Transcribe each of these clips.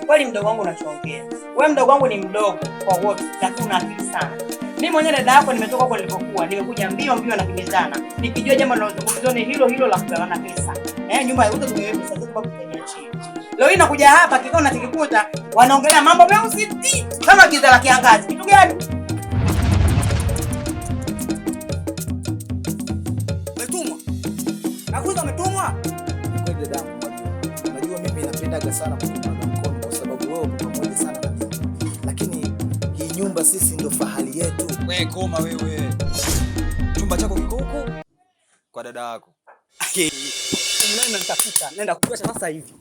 Kweli mdogo wangu unachoongea. Wewe mdogo wangu ni mdogo kwa wote, lakini una akili sana. Mimi mwenyewe dada yako nimetoka huko nilipokuwa, nimekuja mbio na kimbizana. Nikijua jambo linalozungumzwa ni hilo la kugawana pesa. Nyumba ya uto tumewe pesa zetu kwa kutengea chini. Leo hii nakuja hapa kikao na tikikuta wanaongelea mambo meusi kama giza la kiangazi. Kitu gani? Umetumwa? Nakuza umetumwa? Kweli dada yangu, unajua mimi napendaga sana kukupa mkono kwa sababu wewe uko pamoja sana na mimi. Lakini hii nyumba sisi ndio fahari yetu. Wewe koma wewe. Chumba chako kiko huko kwa dada yako. Unaenda nitafuta, nenda kuacha sasa hivi.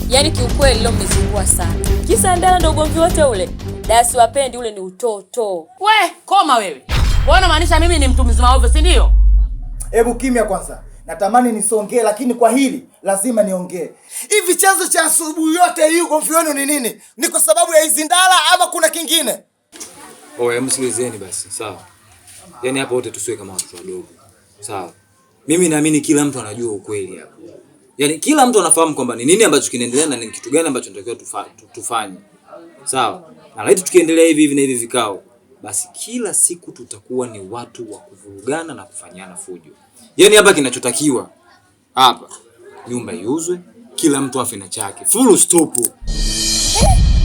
Yaani kiukweli leo mmezingua sana. Kisa ndala ndo ugomvi wote ule. Dasi wapendi ule ni utoto. We, koma wewe. Wewe maanisha mimi ni mtu mzima ovyo, si ndio? Hebu kimya kwanza. Natamani nisongee lakini kwa hili lazima niongee. Hivi chanzo cha asubuhi yote hii ugomvi wenu ni nini? Ni kwa sababu ya hizi ndala ama kuna kingine? Msikilizeni basi, sawa? Yaani hapa wote tusiwe kama watoto wadogo. Sawa? Mimi naamini kila mtu anajua ukweli hapa. Yaani kila mtu anafahamu kwamba ni nini ambacho kinaendelea na ni kitu gani ambacho tunatakiwa tufanye. Sawa? Na laiti tukiendelea hivi na hivi vikao, basi kila siku tutakuwa ni watu wa kuvurugana na kufanyana fujo. Yaani hapa kinachotakiwa hapa, nyumba iuzwe, kila mtu afe na chake. Full stop.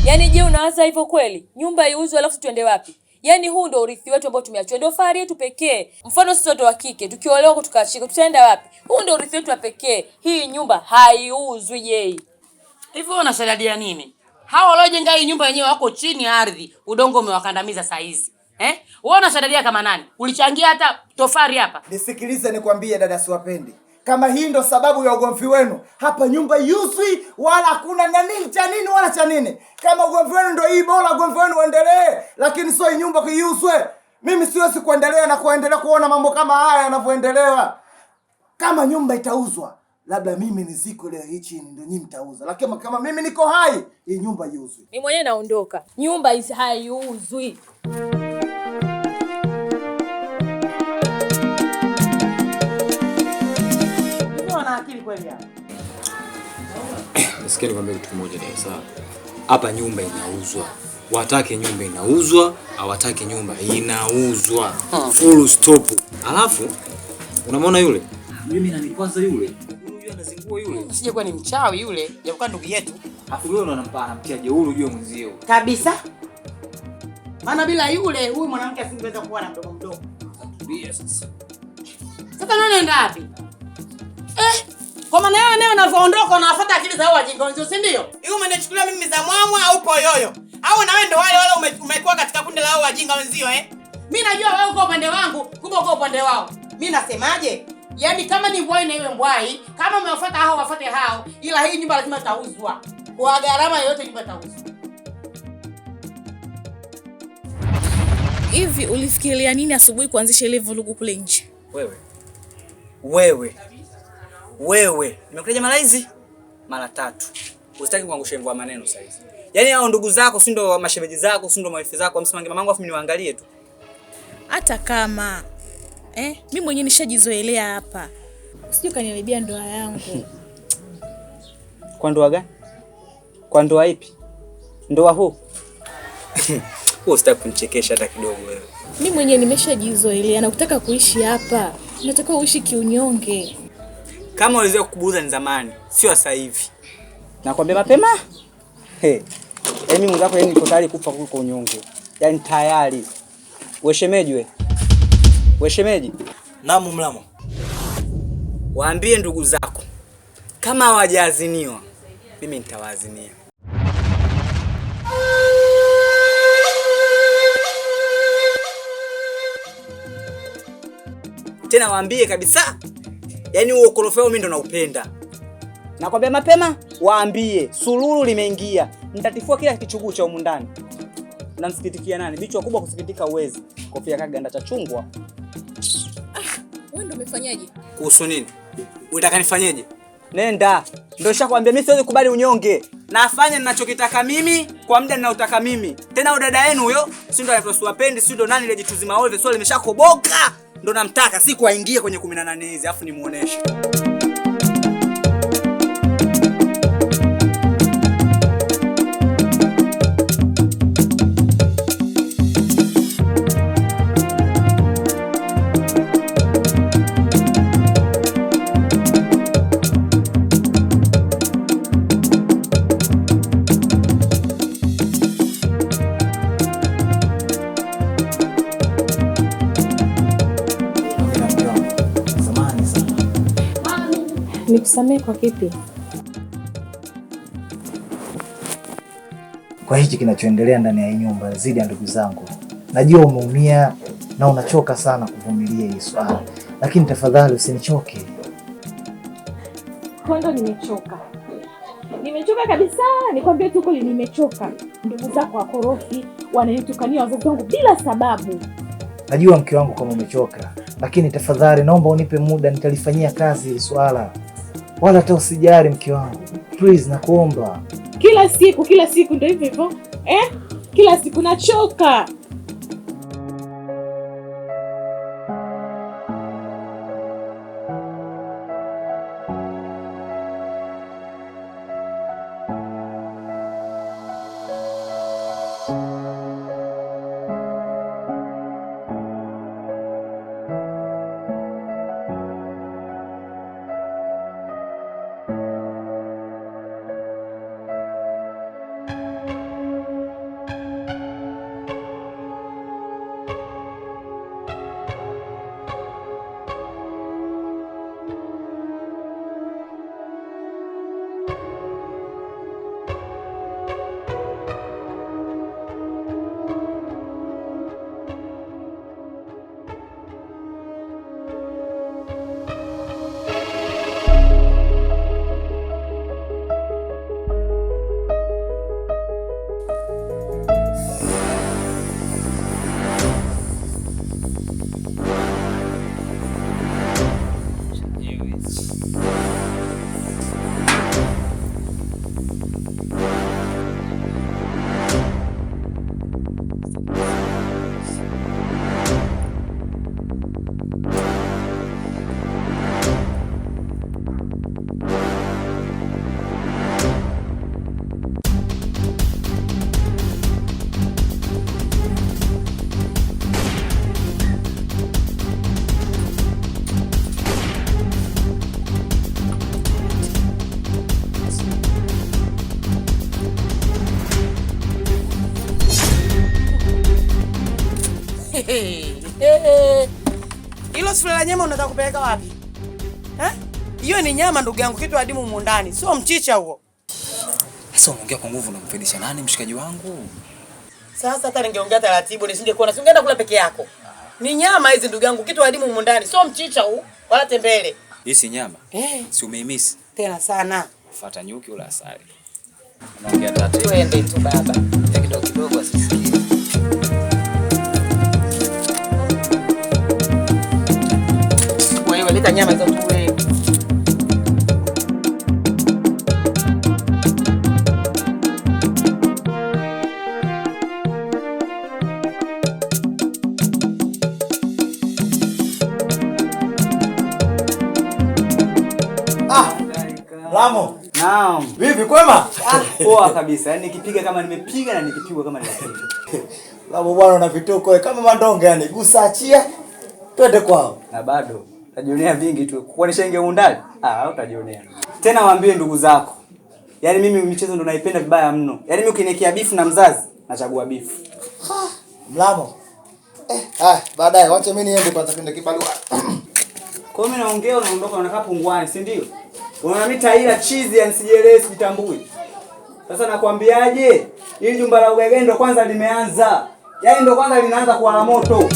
Yaani je, unawaza hivyo kweli? Nyumba iuzwe alafu tuende wapi? Yaani huu ndio urithi wetu ambao tumeachwa. Ndio fahari yetu pekee. Mfano sisi watu wa kike tukiolewa tukachika tutaenda wapi? Huu ndio urithi wetu pekee. Hii nyumba haiuzwi je. Hivyo unashadadia nini? Hao waliojenga hii nyumba yenyewe wako chini ya ardhi, udongo umewakandamiza saa hizi. Wewe unashadadia kama nani? Ulichangia hata tofari hapa. Nisikilize nikwambie dada siwapendi. Kama hii ndo sababu ya ugomvi wenu, hapa nyumba yuswi wala hakuna nini cha nini wala cha nini. Kama ugomvi wenu ndo hii bora ugomvi wenu uendelee, lakini sio nyumba kiuswe. Mimi siwezi kuendelea kuona mambo kama haya yanavyoendelewa. Kama nyumba itauzwa, labda mimi niziko leo hichi ndio nyinyi mtauza. Lakini kama mimi niko hai, hii nyumba iuzwe. Mimi mwenyewe naondoka. Nyumba haiuzwi. Kweli hapa. Nasikia nikwambia kitu kimoja ni sawa. Hapa nyumba inauzwa. Watake nyumba inauzwa, hawatake nyumba inauzwa. Full stop. Alafu unamwona yule? Mimi na nikwaza yule. Huyu anazingua yule. Usije kuwa ni mchawi yule, japokuwa ndugu yetu. Alafu wewe unampa mtia jeuri ujue mwenzio. Kabisa. Maana bila yule huyu mwanamke asingeweza kuwa na mdogo mdogo. Tulia sasa. Sasa nani anaenda wapi? Kwa maana yeye leo unavyoondoka unafuata akili za hao wajinga wenzio, si ndio? Hiyo umenichukulia mimi za mwamwa au poyoyo? Au na wewe ndio wale umekuwa katika kundi la hao wajinga wenzio Mimi najua wewe uko upande wangu, kumbe uko upande wao. Mimi nasemaje? Yaani kama ni mbwai na iwe mbwai, kama umewafuata hao wafuate hao, ila hii nyumba lazima itauzwa. Kwa gharama yoyote nyumba itauzwa. Hivi ulifikiria nini asubuhi kuanzisha ile vurugu kule nje? Wewe. Nimekuja mara hizi mara 3. Usitaki kuangusha ngwa maneno sasa hizi. Yaani hao ndugu zako si ndo mashemeji zako, si ndo mawifi zako, msimange mamangu afu niwaangalie tu. Hata kama mimi mwenyewe nishajizoelea hapa. Usije kaniharibia ndoa yangu. Kwa ndoa gani? Kwa ndoa ipi? Ndoa huu? Wewe usitaki kunichekesha hata kidogo wewe. Mimi mwenyewe nimeshajizoelea na kutaka kuishi hapa. Nataka uishi kiunyonge. Kama ulizoea kukubuza ni zamani, sio sasa hivi. Nakwambia mapema. Mimi mwenzako yeye niko tayari kufa kuliko unyonge. Yaani tayari. Wewe shemeji. Namu mlamo. Waambie ndugu zako kama hawajaaziniwa, mimi nitawaazimia. Tena waambie kabisa. Yaani huo korofeo mimi ndo naupenda. Nakwambia mapema, waambie suluhu limeingia. Nitatifua kila kichuguu cha humu ndani. Unamsikitikia nani? Bichwa kubwa kusikitika uwezi. Kofia kaganda cha chungwa. Wewe ndo umefanyaje? Kuhusu nini? Unataka nifanyeje? Nenda. Ndio nishakwambia mimi siwezi kubali unyonge. Nafanya ninachokitaka mimi kwa muda ninaotaka mimi. Tena dada yenu huyo, si ndo anatusiwapendi, si ndo nani ile jituzima wewe, swali limeshakoboka. Ndo namtaka siku aingie kwenye 18 hizi afu nimuoneshe. Nikusamehe kwa kipi? Kwa hichi kinachoendelea ndani ya nyumba zidi ya ndugu zangu. Najua umeumia na unachoka sana kuvumilia hii swala. Lakini tafadhali usinichoke. Kwanza nimechoka. Nimechoka kabisa, nikwambie tu kweli nimechoka. Ndugu zako wakorofi wananitukania wazazi wangu bila sababu. Najua mke wangu kama umechoka, lakini tafadhali naomba unipe muda nitalifanyia kazi hili swala. Wala hata usijali mke wangu. Please nakuomba. Kila siku ndio hivyo. Kila siku nachoka. Hilo sufuria la nyama unataka kupeleka wapi? Hiyo ni nyama ndugu yangu, kitu adimu humu ndani, sio mchicha huo. Sasa unaongea kwa nguvu, unamfedisha nani mshikaji wangu? Sasa hata ningeongea taratibu nisingekuwa na singeenda kula peke yako. Ni nyama hizi ndugu yangu, kitu adimu humu ndani, sio mchicha huu wala tembele. Hii si nyama? Si umeimisi? Tena sana. Fuata nyuki ula asali. Unaongea taratibu. Twende tu baba. Kidogo kidogo asisikie. Leta nyama za kule. Lamo. Naam. Vipi kwema? Poa kabisa. Yaani nikipiga kama nimepiga na nikipigwa kama nimepiga. Lamo bwana una vituko kama mandonge yani. Gusa achia. Twende kwao. Na bado utajionea vingi tu. Kuonesha inge undani? Utajionea. Tena waambie ndugu zako. Yaani mimi michezo ndo naipenda vibaya mno. Yaani mimi ukiniekea bifu na mzazi, nachagua bifu. Mlamo. Baadaye wacha mimi niende kwanza kwenda kibarua. Kwa mimi naongea unaondoka unakaa pungwani, si ndio? Unanita ila chizi ya nisijelee sitambui. Sasa nakwambiaje? Hili jumba la ugege ndo kwanza limeanza. Yaani ndo kwanza linaanza kuwala moto.